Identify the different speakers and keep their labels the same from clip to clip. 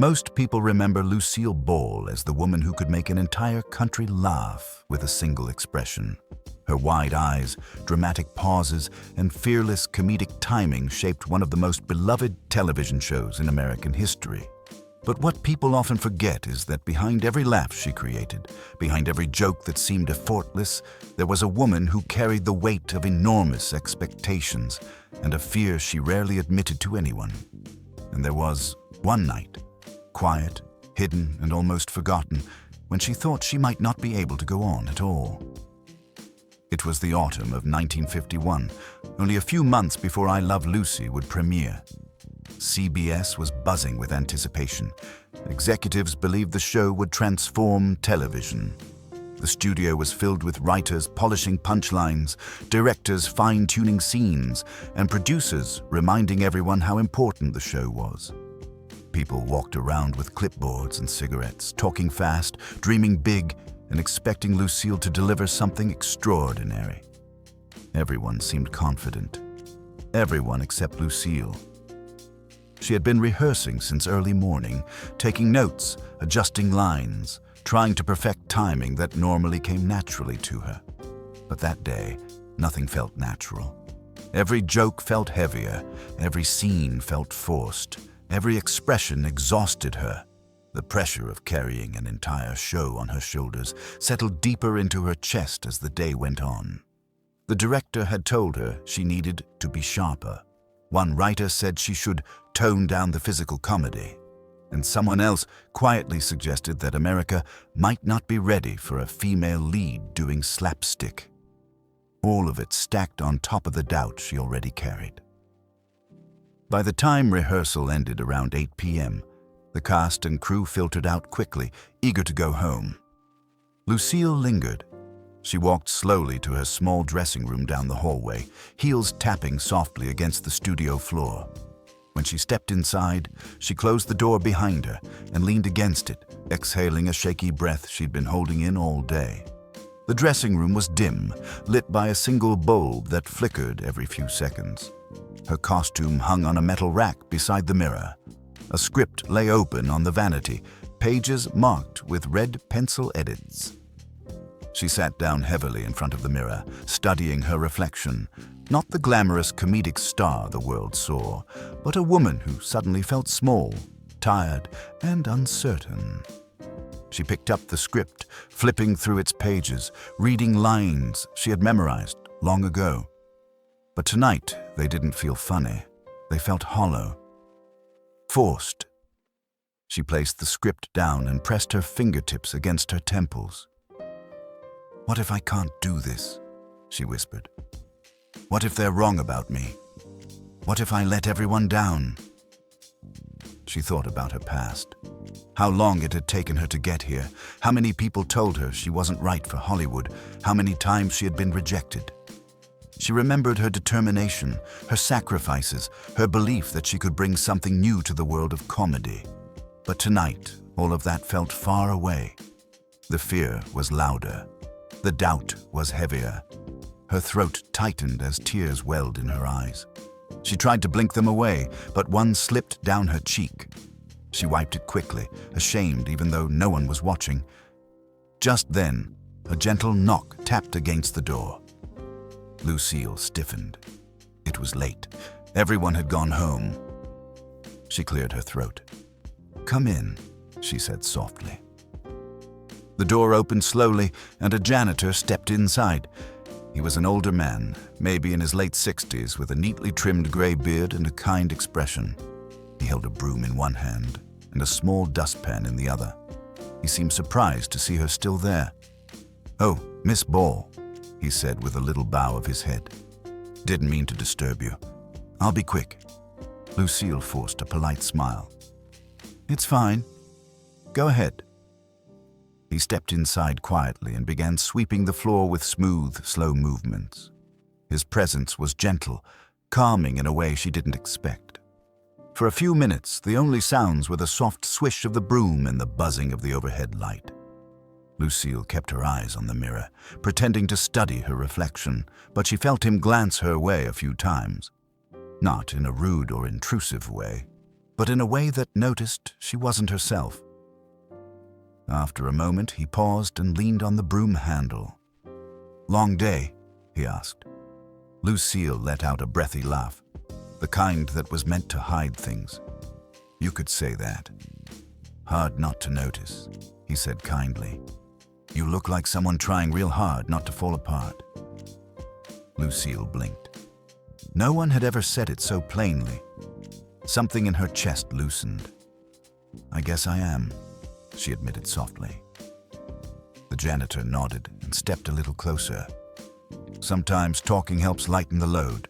Speaker 1: Most people remember Lucille Ball as the woman who could make an entire country laugh with a single expression. Her wide eyes, dramatic pauses, and fearless comedic timing shaped one of the most beloved television shows in American history. But what people often forget is that behind every laugh she created, behind every joke that seemed effortless, there was a woman who carried the weight of enormous expectations and a fear she rarely admitted to anyone. And there was one night, quiet, hidden, and almost forgotten, when she thought she might not be able to go on at all. It was the autumn of 1951, only a few months before I Love Lucy would premiere. CBS was buzzing with anticipation. Executives believed the show would transform television. The studio was filled with writers polishing punchlines, directors fine-tuning scenes, and producers reminding everyone how important the show was. People walked around with clipboards and cigarettes, talking fast, dreaming big, and expecting Lucille to deliver something extraordinary. Everyone seemed confident. Everyone except Lucille. She had been rehearsing since early morning, taking notes, adjusting lines, trying to perfect timing that normally came naturally to her. But that day, nothing felt natural. Every joke felt heavier, every scene felt forced, every expression exhausted her. The pressure of carrying an entire show on her shoulders settled deeper into her chest as the day went on. The director had told her she needed to be sharper. One writer said she should tone down the physical comedy, and someone else quietly suggested that America might not be ready for a female lead doing slapstick. All of it stacked on top of the doubt she already carried. By the time rehearsal ended around 8 p.m., the cast and crew filtered out quickly, eager to go home. Lucille lingered. She walked slowly to her small dressing room down the hallway, heels tapping softly against the studio floor. When she stepped inside, she closed the door behind her and leaned against it, exhaling a shaky breath she'd been holding in all day. The dressing room was dim, lit by a single bulb that flickered every few seconds. Her costume hung on a metal rack beside the mirror. A script lay open on the vanity, pages marked with red pencil edits. She sat down heavily in front of the mirror, studying her reflection. Not the glamorous comedic star the world saw, but a woman who suddenly felt small, tired, and uncertain. She picked up the script, flipping through its pages, reading lines she had memorized long ago. But tonight, they didn't feel funny. They felt hollow, forced. She placed the script down and pressed her fingertips against her temples. "What if I can't do this?" she whispered. "What if they're wrong about me? What if I let everyone down?" She thought about her past. How long it had taken her to get here, how many people told her she wasn't right for Hollywood, how many times she had been rejected. She remembered her determination, her sacrifices, her belief that she could bring something new to the world of comedy. But tonight, all of that felt far away. The fear was louder. The doubt was heavier. Her throat tightened as tears welled in her eyes. She tried to blink them away, but one slipped down her cheek. She wiped it quickly, ashamed even though no one was watching. Just then, a gentle knock tapped against the door. Lucille stiffened. It was late. Everyone had gone home. She cleared her throat. "Come in," she said softly. The door opened slowly, and a janitor stepped inside. He was an older man, maybe in his late 60s, with a neatly trimmed gray beard and a kind expression. He held a broom in one hand and a small dustpan in the other. He seemed surprised to see her still there. "Oh, Miss Ball," he said with a little bow of his head. "Didn't mean to disturb you. I'll be quick." Lucille forced a polite smile. "It's fine. Go ahead." He stepped inside quietly and began sweeping the floor with smooth, slow movements. His presence was gentle, calming in a way she didn't expect. For a few minutes, the only sounds were the soft swish of the broom and the buzzing of the overhead light. Lucille kept her eyes on the mirror, pretending to study her reflection, but she felt him glance her way a few times. Not in a rude or intrusive way, but in a way that noticed she wasn't herself. After a moment, he paused and leaned on the broom handle. "Long day?" he asked. Lucille let out a breathy laugh, the kind that was meant to hide things. "You could say that. Hard not to notice," he said kindly. "You look like someone trying real hard not to fall apart." Lucille blinked. No one had ever said it so plainly. Something in her chest loosened. "I guess I am," she admitted softly. The janitor nodded and stepped a little closer. "Sometimes talking helps lighten the load,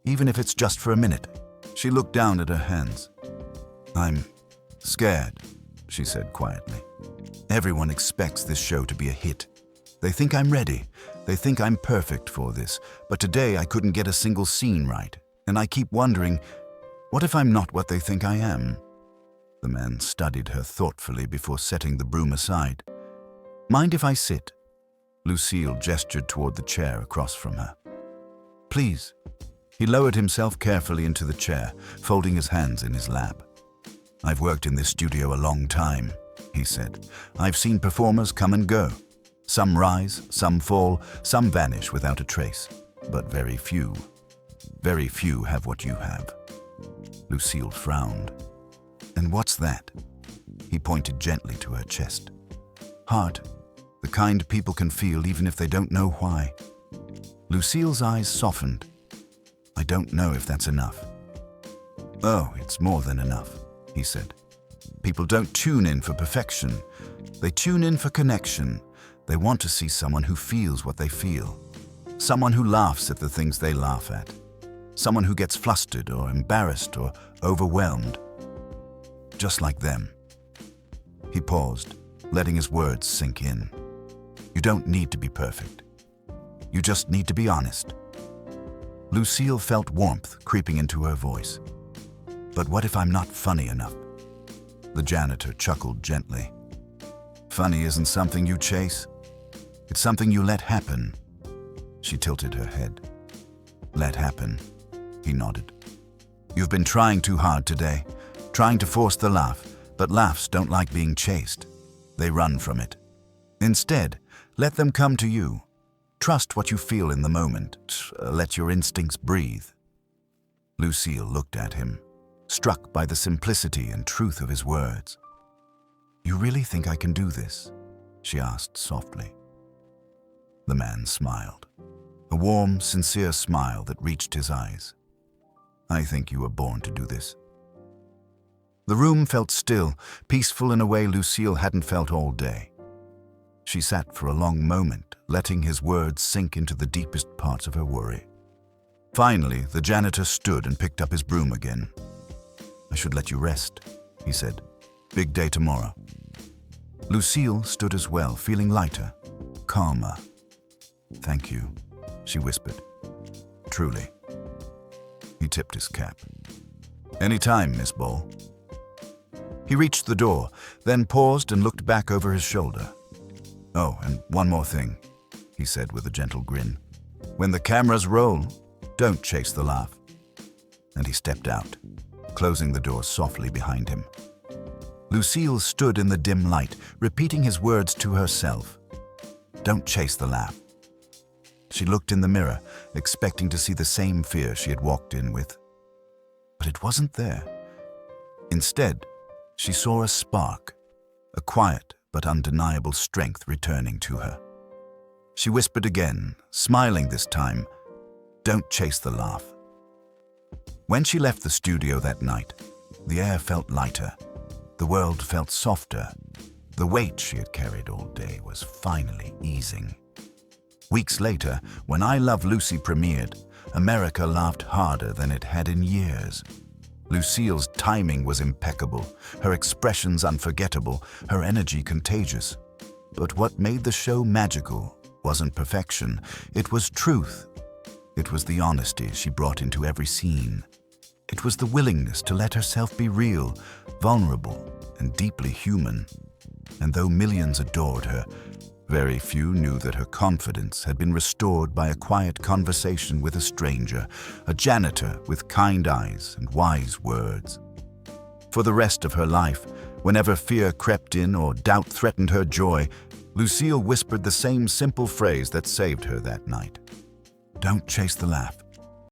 Speaker 1: even if it's just for a minute." She looked down at her hands. "I'm scared," she said quietly. "Everyone expects this show to be a hit. They think I'm ready. They think I'm perfect for this. But today I couldn't get a single scene right. And I keep wondering, what if I'm not what they think I am?" The man studied her thoughtfully before setting the broom aside. "Mind if I sit?" Lucille gestured toward the chair across from her. "Please." He lowered himself carefully into the chair, folding his hands in his lap. "I've worked in this studio a long time," he said. "I've seen performers come and go. Some rise, some fall, some vanish without a trace. But very few have what you have." Lucille frowned. "And what's that?" He pointed gently to her chest. "Heart. The kind people can feel even if they don't know why." Lucille's eyes softened. "I don't know if that's enough." "Oh, it's more than enough," he said. "People don't tune in for perfection. They tune in for connection. They want to see someone who feels what they feel. Someone who laughs at the things they laugh at. Someone who gets flustered or embarrassed or overwhelmed. Just like them." He paused, letting his words sink in. "You don't need to be perfect. You just need to be honest." Lucille felt warmth creeping into her voice. "But what if I'm not funny enough?" The janitor chuckled gently. "Funny isn't something you chase. It's something you let happen." She tilted her head. "Let happen," he nodded. "You've been trying too hard today, trying to force the laugh, but laughs don't like being chased. They run from it. Instead, let them come to you. Trust what you feel in the moment. Let your instincts breathe." Lucille looked at him, struck by the simplicity and truth of his words. "You really think I can do this?" she asked softly. The man smiled, a warm, sincere smile that reached his eyes. "I think you were born to do this." The room felt still, peaceful in a way Lucille hadn't felt all day. She sat for a long moment, letting his words sink into the deepest parts of her worry. Finally, the janitor stood and picked up his broom again. "I should let you rest," he said. "Big day tomorrow." Lucille stood as well, feeling lighter, calmer. "Thank you," she whispered. "Truly." He tipped his cap. "Any time, Miss Ball." He reached the door, then paused and looked back over his shoulder. "Oh, and one more thing," he said with a gentle grin. "When the cameras roll, don't chase the laugh." And he stepped out, closing the door softly behind him. Lucille stood in the dim light, repeating his words to herself. Don't chase the laugh. She looked in the mirror, expecting to see the same fear she had walked in with. But it wasn't there. Instead, she saw a spark, a quiet but undeniable strength returning to her. She whispered again, smiling this time, "Don't chase the laugh." When she left the studio that night, the air felt lighter. The world felt softer. The weight she had carried all day was finally easing. Weeks later, when I Love Lucy premiered, America laughed harder than it had in years. Lucille's timing was impeccable, her expressions unforgettable, her energy contagious. But what made the show magical wasn't perfection, it was truth. It was the honesty she brought into every scene. It was the willingness to let herself be real, vulnerable, and deeply human. And though millions adored her, very few knew that her confidence had been restored by a quiet conversation with a stranger, a janitor with kind eyes and wise words. For the rest of her life, whenever fear crept in or doubt threatened her joy, Lucille whispered the same simple phrase that saved her that night. Don't chase the laugh,